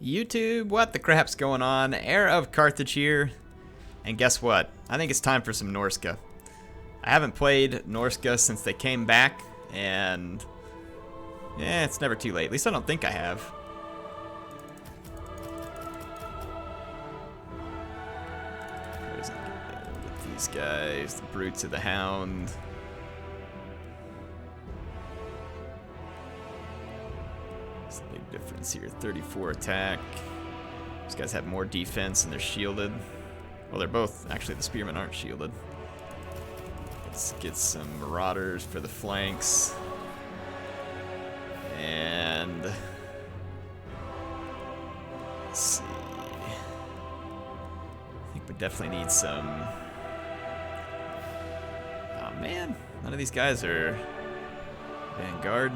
YouTube, what the crap's going on? HeirofCarthage here, and guess what? I think it's time for some Norsca. I haven't played Norsca since they came back, and yeah, it's never too late. At least I don't think I have. With these guys, the Brutes of the Hound. Big difference here. 34 attack. These guys have more defense and they're shielded. Well, they're both. Actually, the spearmen aren't shielded. Let's get some marauders for the flanks. And let's see. I think we definitely need some. Oh man, none of these guys are Vanguard.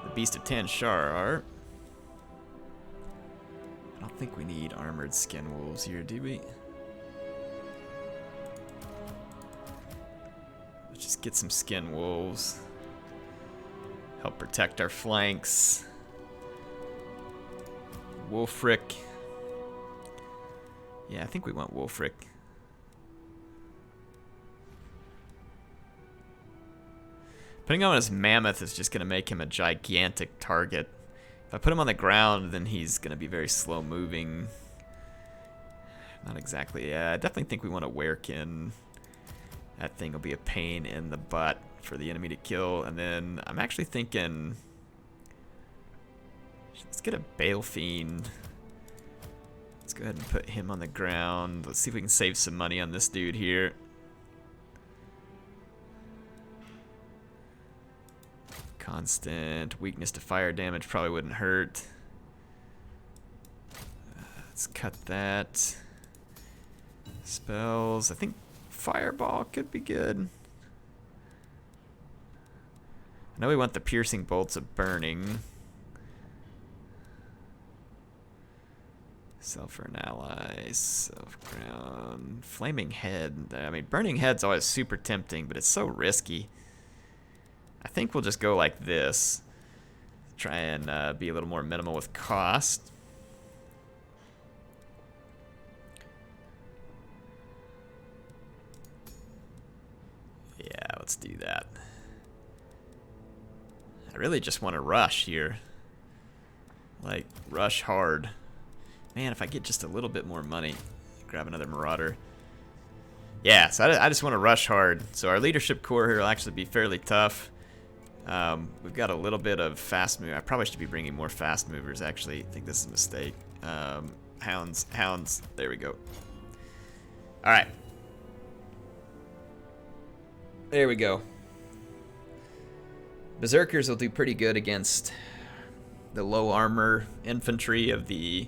The Beast of Tan Shar are. I don't think we need armored skin wolves here, do we? Let's just get some skin wolves. Help protect our flanks. Wulfrik. Yeah, I think we want Wulfrik. Putting on his mammoth is just going to make him a gigantic target. If I put him on the ground, then he's going to be very slow moving. Not exactly. Yeah, I definitely think we want a werekin. That thing will be a pain in the butt for the enemy to kill. And then I'm actually thinking, let's get a Bale Fiend. Let's go ahead and put him on the ground. Let's see if we can save some money on this dude here. Constant weakness to fire damage probably wouldn't hurt. Let's cut that. Spells. I think Fireball could be good. I know we want the piercing bolts of burning. Sell for an ally. Self-ground. Flaming head. I mean, burning head's always super tempting, but it's so risky. I think we'll just go like this. Try and be a little more minimal with cost. Yeah, let's do that. I really just want to rush here. Like, rush hard. Man, if I get just a little bit more money, grab another Marauder. Yeah, so I just want to rush hard. So our leadership core here will actually be fairly tough. We've got a little bit of fast move. I probably should be bringing more fast movers, actually. I think this is a mistake. Hounds. There we go. All right. There we go. Berserkers will do pretty good against the low armor infantry of the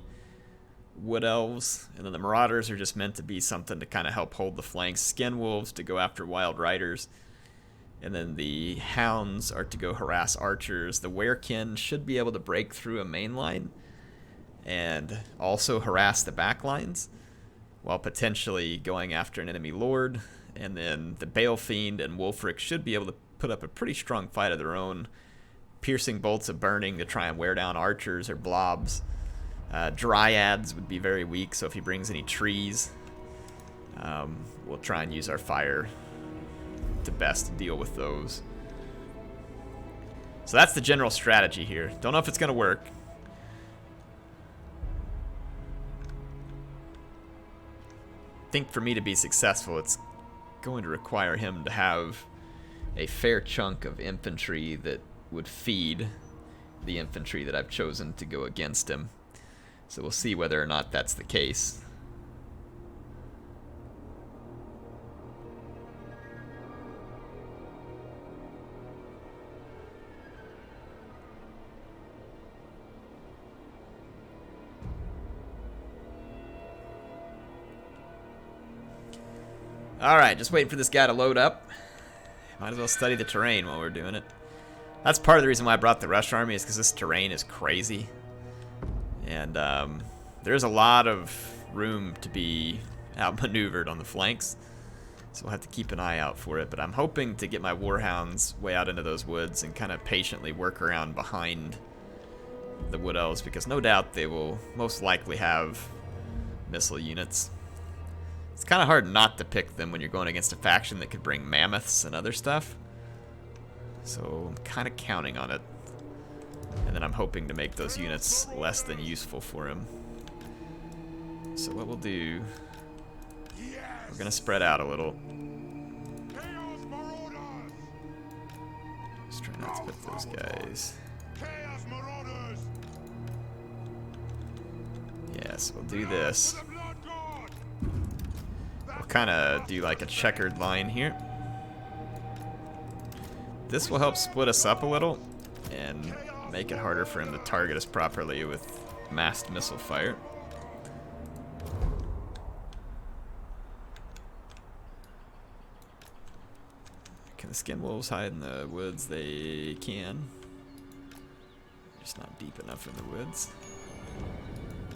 Wood Elves. And then the Marauders are just meant to be something to kind of help hold the flanks. Skin Wolves to go after Wild Riders. And then the Hounds are to go harass archers. The Werekin should be able to break through a main line and also harass the back lines while potentially going after an enemy lord. And then the Bale Fiend and Wulfrik should be able to put up a pretty strong fight of their own. Piercing bolts of burning to try and wear down archers or blobs. Dryads would be very weak, so if he brings any trees, we'll try and use our fire to best deal with those. So that's the general strategy here. Don't know if it's going to work. I think for me to be successful, it's going to require him to have a fair chunk of infantry that would feed the infantry that I've chosen to go against him. So we'll see whether or not that's the case. Alright, just waiting for this guy to load up. Might as well study the terrain while we're doing it. That's part of the reason why I brought the Rush Army, is because this terrain is crazy. And there's a lot of room to be outmaneuvered on the flanks. So we'll have to keep an eye out for it. But I'm hoping to get my Warhounds way out into those woods and kind of patiently work around behind the Wood Elves, because no doubt they will most likely have missile units. It's kind of hard not to pick them when you're going against a faction that could bring mammoths and other stuff. So I'm kind of counting on it. And then I'm hoping to make those units less than useful for him. So what we'll do, we're going to spread out a little. Just try not to put those guys. Yes, we'll do this. We'll kind of do like a checkered line here. This will help split us up a little and make it harder for him to target us properly with massed missile fire. Can the skin wolves hide in the woods? They can. Just not deep enough in the woods.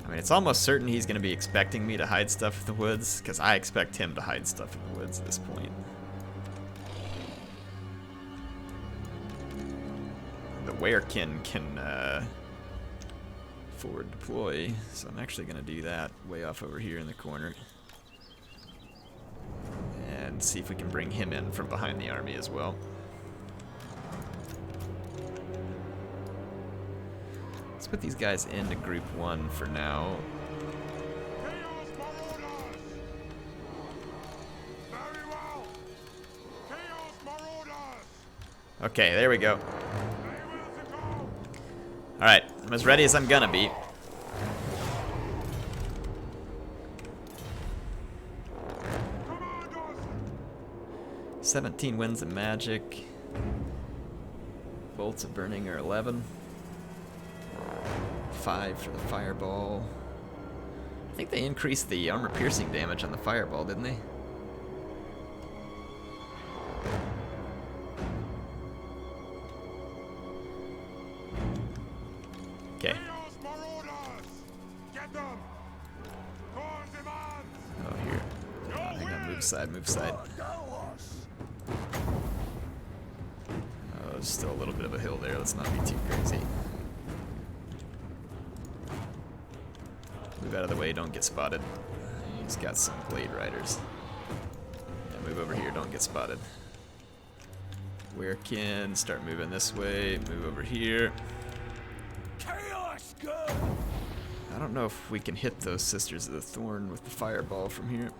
I mean, it's almost certain he's going to be expecting me to hide stuff in the woods, because I expect him to hide stuff in the woods at this point. The Werekin can forward deploy, so I'm actually going to do that way off over here in the corner. And see if we can bring him in from behind the army as well. Let's put these guys into group 1 for now. Okay, there we go. Alright, I'm as ready as I'm gonna be. "17 winds of magic. Bolts of burning are 11. 5 for the fireball. I think they increased the armor piercing damage on the fireball, didn't they? Okay. Oh, here. Oh, hang on, move side, move side. Oh, there's still a little bit of a hill there. Let's not be too crazy. Move out of the way, don't get spotted. He's got some blade riders. Yeah, move over here, don't get spotted. Werekin, start moving this way, move over here. Chaos, go! I don't know if we can hit those Sisters of the Thorn with the fireball from here.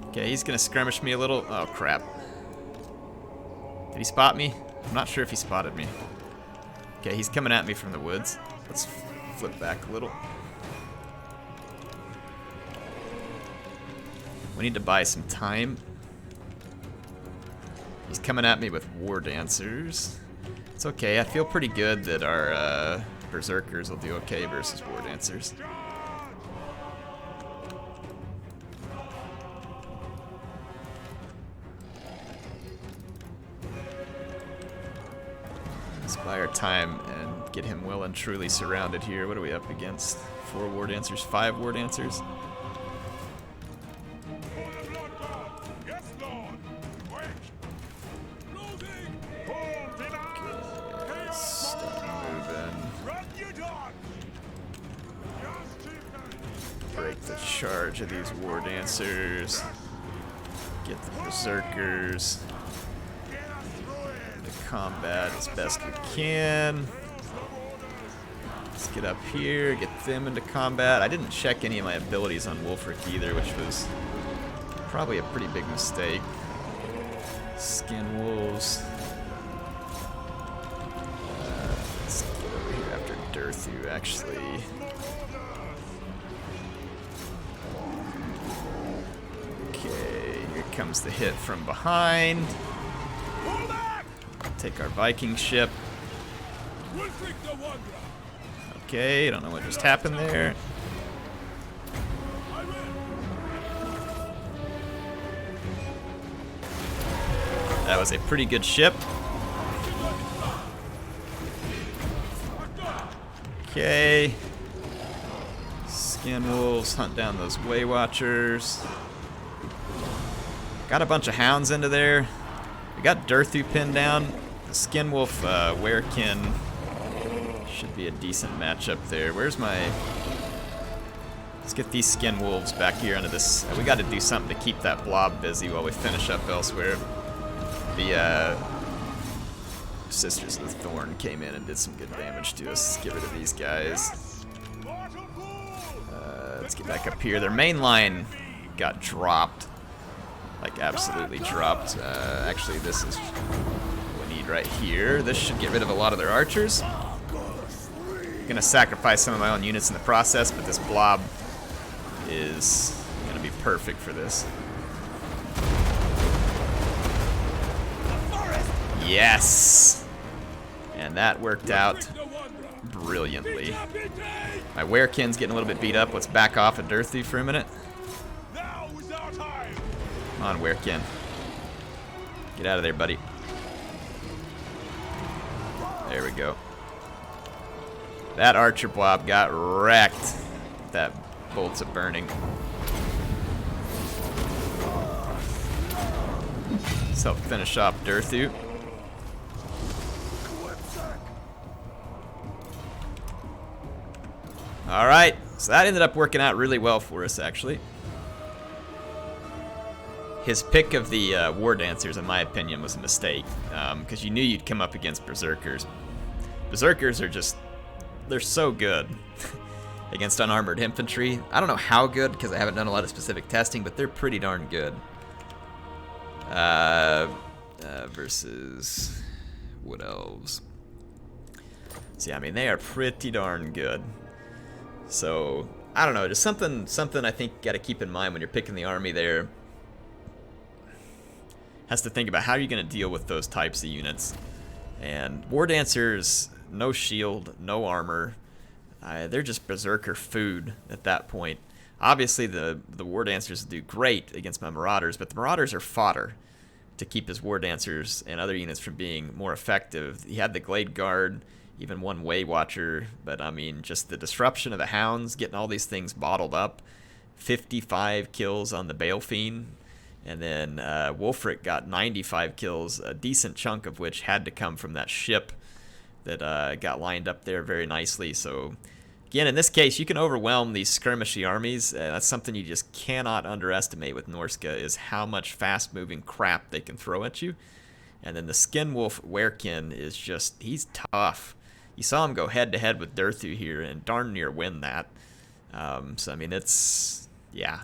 Okay, he's gonna skirmish me a little. Oh crap. Did he spot me? I'm not sure if he spotted me. Okay, he's coming at me from the woods. Let's flip back a little. We need to buy some time. He's coming at me with War Dancers. It's okay, I feel pretty good that our Berserkers will do okay versus War Dancers. Let's buy our time and get him well and truly surrounded here. What are we up against? 4 War Dancers, 5 War Dancers? Break the charge of these War Dancers. Get the Berserkers into combat as best we can. Let's get up here, get them into combat. I didn't check any of my abilities on Wulfrik either, which was probably a pretty big mistake. Skin Wolves. Let's get over here after Durthu, actually. Okay, here comes the hit from behind. Take our Viking ship. Okay, don't know what just happened there. That was a pretty good ship. Okay. Skin Wolves, hunt down those Way Watchers. Got a bunch of hounds into there. We got Durthu pinned down. The Skin Wolf Werekin should be a decent matchup there. Where's my... Let's get these skin wolves back here into this. We got to do something to keep that blob busy while we finish up elsewhere. The Sisters of the Thorn came in and did some good damage to us. Let's get rid of these guys. Let's get back up here. Their main line got dropped. Like, absolutely dropped. Actually, this is what we need right here. This should get rid of a lot of their archers. Gonna sacrifice some of my own units in the process, but this blob is gonna be perfect for this. Yes! And that worked out brilliantly. My Werekin's getting a little bit beat up. Let's back off at Durthu for a minute. Come on, Werekin. Get out of there, buddy. There we go. That archer blob got wrecked. That bolts of burning. Let's help finish off Durthu. Alright, so that ended up working out really well for us, actually. His pick of the War Dancers, in my opinion, was a mistake, because you knew you'd come up against Berserkers. Berserkers are just, they're so good against unarmored infantry. I don't know how good, because I haven't done a lot of specific testing, but they're pretty darn good. Versus Wood Elves. So yeah, I mean, they are pretty darn good. So, I don't know, just something I think you got to keep in mind when you're picking the army there. Has to think about how you're going to deal with those types of units. And War Dancers, no shield, no armor. They're just Berserker food at that point. Obviously, the War Dancers do great against my Marauders, but the Marauders are fodder to keep his War Dancers and other units from being more effective. He had the Glade Guard, even one Way Watcher, but I mean, just the disruption of the Hounds, getting all these things bottled up. 55 kills on the Balefiend, and then Wulfrik got 95 kills, a decent chunk of which had to come from that ship that got lined up there very nicely. So again, in this case, you can overwhelm these skirmishy armies. That's something you just cannot underestimate with Norsca, is how much fast-moving crap they can throw at you. And then the Skin Wolf Werekin is just, he's tough. You saw him go head-to-head with Durthu here and darn near win that. So, I mean, it's, yeah.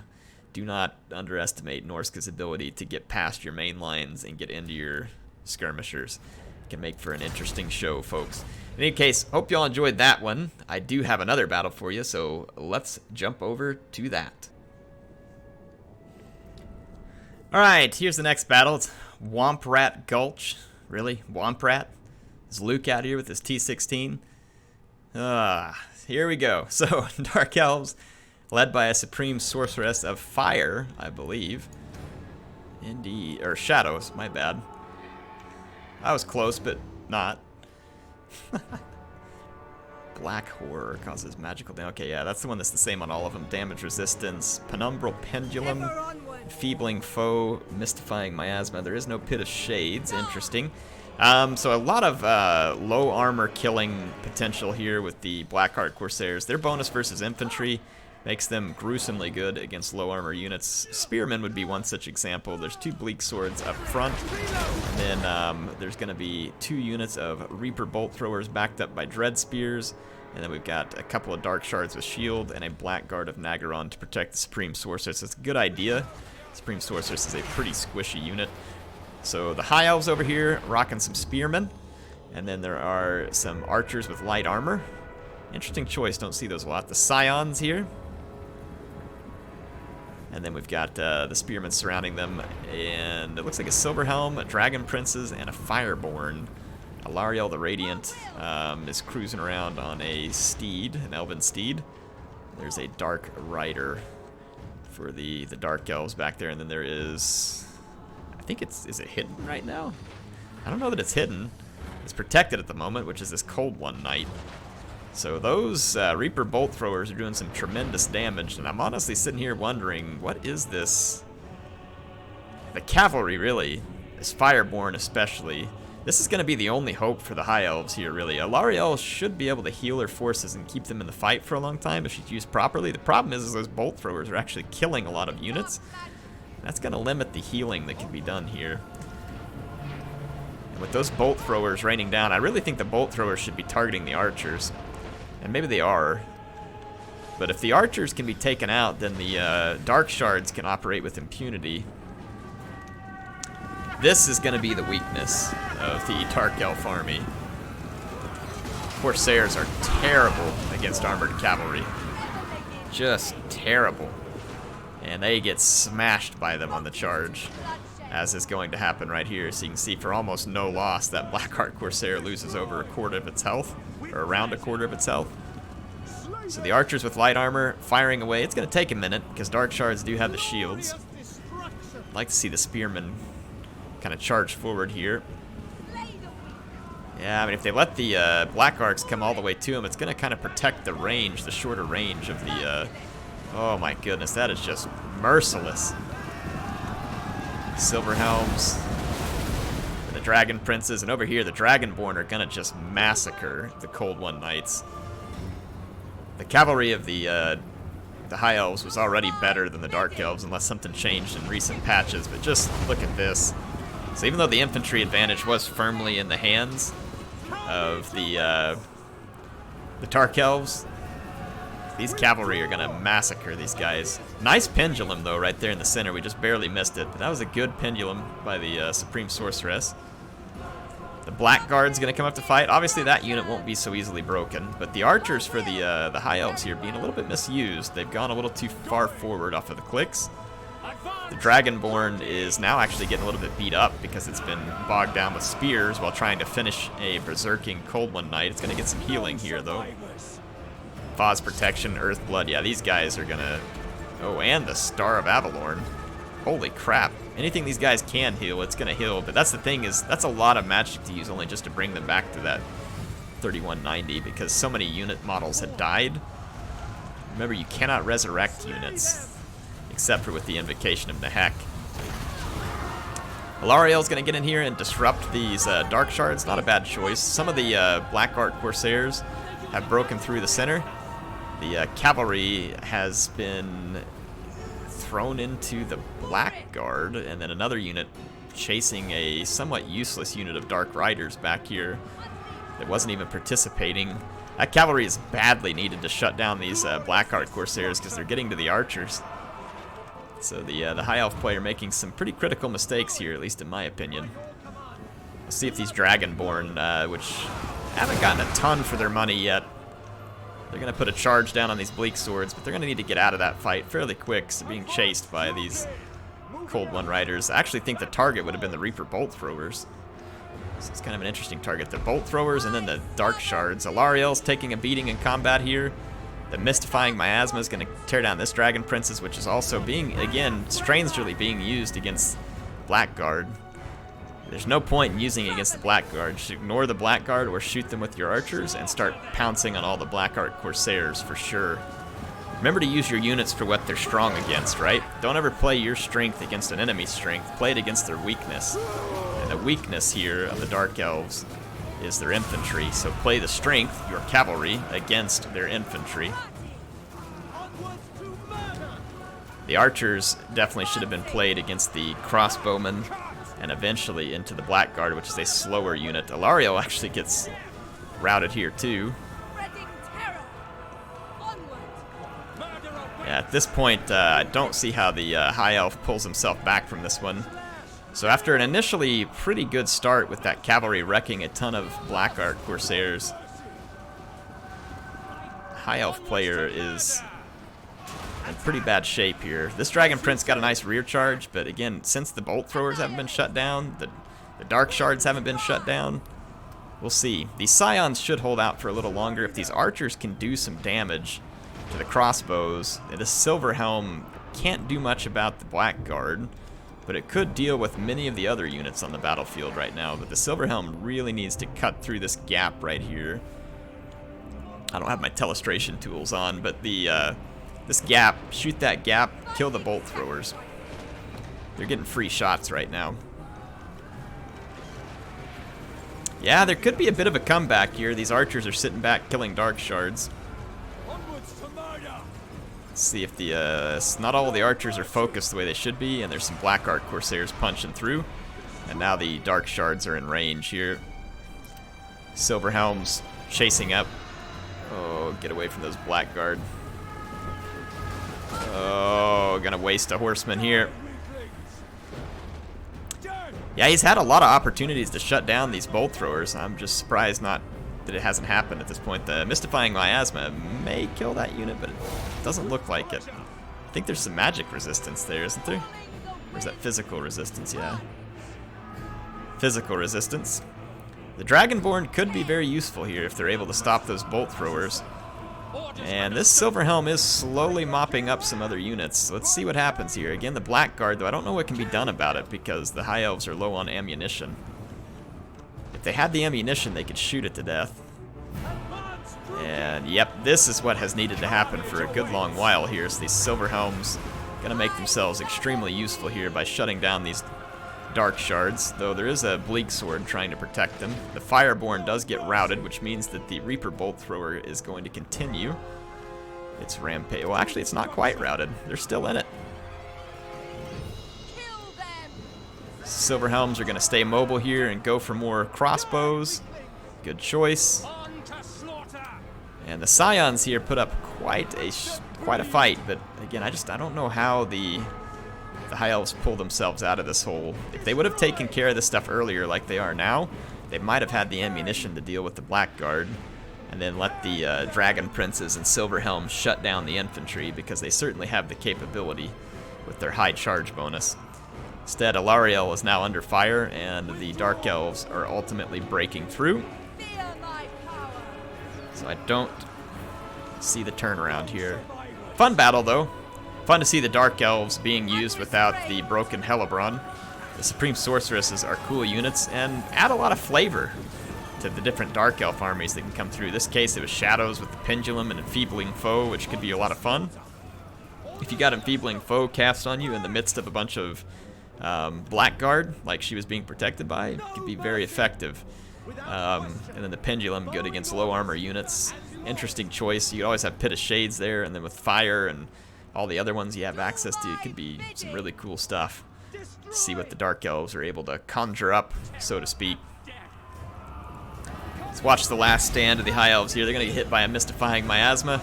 Do not underestimate Norsca's ability to get past your main lines and get into your skirmishers. It can make for an interesting show, folks. In any case, hope y'all enjoyed that one. I do have another battle for you, so let's jump over to that. Alright, here's the next battle. It's Womprat Gulch. Really? Womprat? Is Luke out here with his T-16? Here we go. So, Dark Elves, led by a Supreme Sorceress of Fire, I believe. Indeed. Or Shadows, my bad. I was close, but not. Black Horror causes magical damage. Okay, yeah, that's the one that's the same on all of them. Damage resistance, Penumbral Pendulum, Enfeebling Foe, Mystifying Miasma. There is no Pit of Shades. Interesting. So a lot of low armor killing potential here with the Blackheart Corsairs. Their bonus versus infantry makes them gruesomely good against low armor units. Spearmen would be one such example. There's 2 Bleak Swords up front, and then there's going to be 2 units of Reaper Bolt Throwers backed up by Dread Spears, and then we've got a couple of Dark Shards with Shield and a Blackguard of Nagaron to protect the Supreme Sorceress. It's a good idea. Supreme Sorceress is a pretty squishy unit. So the High Elves over here rocking some Spearmen, and then there are some Archers with light armor. Interesting choice, don't see those a lot. The Scions here. And then we've got the Spearmen surrounding them, and it looks like a Silverhelm, a Dragon Princes, and a Fireborn. Alariel the Radiant is cruising around on a steed, an Elven steed. There's a Dark Rider for the Dark Elves back there, and then there is, I think is it hidden right now? I don't know that it's hidden. It's protected at the moment, which is this Cold One Knight. So those Reaper Bolt Throwers are doing some tremendous damage, and I'm honestly sitting here wondering, what is this? The cavalry, really, this Fireborn especially, This is going to be the only hope for the High Elves here, really. Alarielle should be able to heal her forces and keep them in the fight for a long time if she's used properly. The problem is those bolt throwers are actually killing a lot of units. That's going to limit the healing that can be done here. And with those bolt throwers raining down, I really think the bolt throwers should be targeting the archers. And maybe they are. But if the archers can be taken out, then the dark shards can operate with impunity. This is going to be the weakness of the Dark Elf army. Corsairs are terrible against armored cavalry. Just terrible. And they get smashed by them on the charge, as is going to happen right here. So you can see for almost no loss, that Blackheart Corsair loses over a quarter of its health, or around a quarter of its health. So the archers with light armor firing away. It's going to take a minute because dark shards do have the shields. I'd like to see the spearmen kind of charge forward here. Yeah, I mean, if they let the black arcs come all the way to them, it's going to kind of protect the range, the shorter range of the... oh my goodness, that is just merciless. Silver Helms, the Dragon Princes, and over here the Dragonborn are going to just massacre the Cold One Knights. The cavalry of the High Elves was already better than the Dark Elves, unless something changed in recent patches, but just look at this. So even though the infantry advantage was firmly in the hands of the Dark Elves, these cavalry are going to massacre these guys. Nice pendulum, though, right there in the center. We just barely missed it, but that was a good pendulum by the Supreme Sorceress. The Blackguard's going to come up to fight. Obviously, that unit won't be so easily broken, but the archers for the High Elves here being a little bit misused. They've gone a little too far forward off of the clicks. The Dragonborn is now actually getting a little bit beat up because it's been bogged down with spears while trying to finish a berserking Cold One Knight. It's going to get some healing here, though. Foz Protection, Earthblood. Yeah, these guys are going to... oh, and the Star of Avalorn. Holy crap. Anything these guys can heal, it's going to heal. But that's the thing, is that's a lot of magic to use only just to bring them back to that 3190 because so many unit models had died. Remember, you cannot resurrect units except for with the Invocation of Nehek. Alarielle's going to get in here and disrupt these Dark Shards. Not a bad choice. Some of the Blackheart Corsairs have broken through the center. The cavalry has been thrown into the Blackguard, and then another unit chasing a somewhat useless unit of Dark Riders back here that wasn't even participating. That cavalry is badly needed to shut down these Blackheart Corsairs because they're getting to the archers. So the High Elf player making some pretty critical mistakes here, at least in my opinion. Let's see if these Dragonborn, which haven't gotten a ton for their money yet, they're going to put a charge down on these Bleak Swords, but they're going to need to get out of that fight fairly quick, so being chased by these Cold One Riders. I actually think the target would have been the Reaper Bolt Throwers. So it's kind of an interesting target. The Bolt Throwers and then the Dark Shards. Alarielle's taking a beating in combat here. The Mystifying Miasma is going to tear down this Dragon Princess, which is also being, again, strangely being used against Blackguard. There's no point in using it against the Blackguard. Just ignore the Blackguard or shoot them with your archers and start pouncing on all the Blackheart Corsairs for sure. Remember to use your units for what they're strong against, right? Don't ever play your strength against an enemy's strength. Play it against their weakness. And the weakness here of the Dark Elves is their infantry. So play the strength, your cavalry, against their infantry. The archers definitely should have been played against the crossbowmen and eventually into the Blackguard, which is a slower unit. Alarielle actually gets routed here too. Yeah, at this point, I don't see how the High Elf pulls himself back from this one. So after an initially pretty good start with that cavalry wrecking a ton of Blackheart Corsairs, High Elf player is in pretty bad shape here. This Dragon Prince got a nice rear charge, but again, since the Bolt Throwers haven't been shut down, the Dark Shards haven't been shut down, we'll see. These Scions should hold out for a little longer. If these archers can do some damage to the crossbows, the Silver Helm can't do much about the Blackguard, but it could deal with many of the other units on the battlefield right now. But the Silver Helm really needs to cut through this gap right here. I don't have my telestration tools on, but this gap, shoot that gap, kill the Bolt Throwers. They're getting free shots right now. Yeah, there could be a bit of a comeback here. These archers are sitting back killing dark shards. Let's see if the not all of the archers are focused the way they should be, and there's some black arc corsairs punching through. And now the dark shards are in range here. Silverhelm's chasing up. Oh, get away from those blackguard. Oh, gonna waste a horseman here. Yeah, he's had a lot of opportunities to shut down these bolt throwers. I'm just surprised not that it hasn't happened at this point. The Mystifying Miasma may kill that unit, but it doesn't look like it. I think there's some magic resistance there, isn't there? Or is that physical resistance? Yeah. Physical resistance. The Dragonborn could be very useful here if they're able to stop those bolt throwers. And this Silverhelm is slowly mopping up some other units. Let's see what happens here. Again, the Blackguard, though, I don't know what can be done about it because the High Elves are low on ammunition. If they had the ammunition, they could shoot it to death. And, yep, this is what has needed to happen for a good long while here. So these Silverhelms going to make themselves extremely useful here by shutting down these dark shards, though there is a bleak sword trying to protect them. The Fireborn does get routed, which means that the Reaper Bolt Thrower is going to continue its rampage. Well, actually, it's not quite routed. They're still in it. Silverhelms are going to stay mobile here and go for more crossbows. Good choice. And the Scions here put up quite a fight, but again, I don't know how the High Elves pull themselves out of this hole. If they would have taken care of this stuff earlier like they are now, they might have had the ammunition to deal with the Blackguard and then let the Dragon Princes and Silverhelm shut down the infantry because they certainly have the capability with their high charge bonus. Instead, Alariel is now under fire and the Dark Elves are ultimately breaking through. So I don't see the turnaround here. Fun battle though. Fun to see the Dark Elves being used without the broken Hellebron. The Supreme Sorceresses are cool units and add a lot of flavor to the different Dark Elf armies that can come through. In this case, it was Shadows with the Pendulum and Enfeebling Foe, which could be a lot of fun. If you got Enfeebling Foe cast on you in the midst of a bunch of Blackguard, like she was being protected by, it could be very effective. And then the Pendulum, good against low armor units. Interesting choice. You always have Pit of Shades there, and then with Fire and all the other ones you have access to, it could be some really cool stuff. See what the Dark Elves are able to conjure up, so to speak. Let's watch the last stand of the High Elves here. They're going to get hit by a Mystifying Miasma.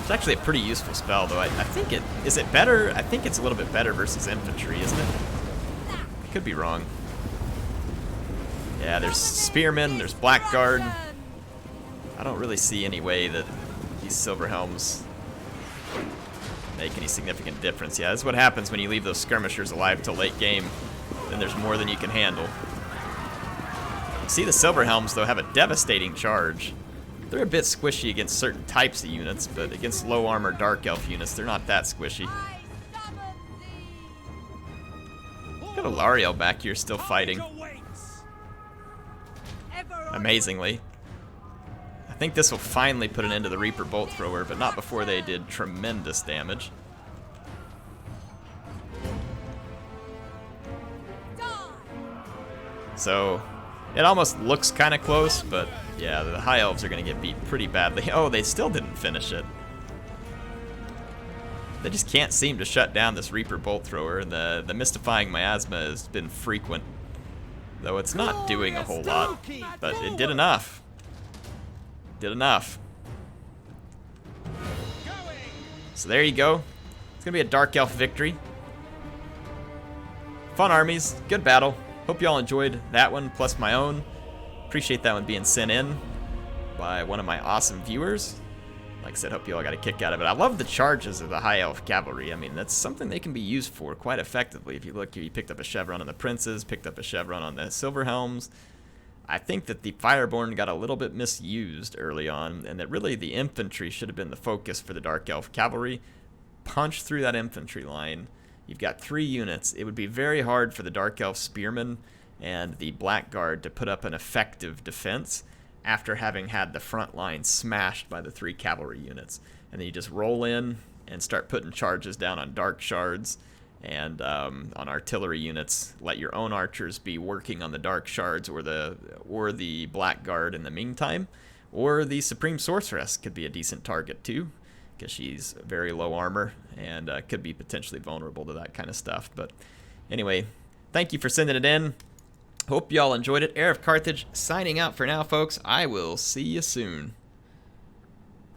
It's actually a pretty useful spell, though. I think is it better? I think it's a little bit better versus infantry, isn't it? I could be wrong. Yeah, there's Spearmen, there's Blackguard. I don't really see any way that these Silverhelms make any significant difference. Yeah, that's what happens when you leave those skirmishers alive till late game. Then there's more than you can handle. You see the Silverhelms, though, have a devastating charge. They're a bit squishy against certain types of units, but against low armor Dark Elf units, they're not that squishy. Got Alariel back here still fighting. Amazingly. I think this will finally put an end to the Reaper Bolt Thrower, but not before they did tremendous damage. So, it almost looks kind of close, but yeah, the High Elves are going to get beat pretty badly. Oh, they still didn't finish it. They just can't seem to shut down this Reaper Bolt Thrower, and the Mystifying Miasma has been frequent. Though it's not doing a whole lot, but it did enough. Did enough. So there you go. It's going to be a Dark Elf victory. Fun armies. Good battle. Hope you all enjoyed that one, plus my own. Appreciate that one being sent in by one of my awesome viewers. Like I said, hope you all got a kick out of it. I love the charges of the High Elf Cavalry. I mean, that's something they can be used for quite effectively. If you look, you picked up a chevron on the Princes, picked up a chevron on the Silverhelms. I think that the Fireborn got a little bit misused early on, and that really the infantry should have been the focus for the Dark Elf Cavalry. Punch through that infantry line. You've got 3 units. It would be very hard for the Dark Elf Spearmen and the Blackguard to put up an effective defense after having had the front line smashed by the 3 cavalry units. And then you just roll in and start putting charges down on Dark Shards, And on artillery units, let your own archers be working on the dark shards or the blackguard in the meantime. Or the Supreme Sorceress could be a decent target too, because she's very low armor and could be potentially vulnerable to that kind of stuff. But anyway, thank you for sending it in. Hope y'all enjoyed it. HeirofCarthage signing out for now, folks. I will see you soon.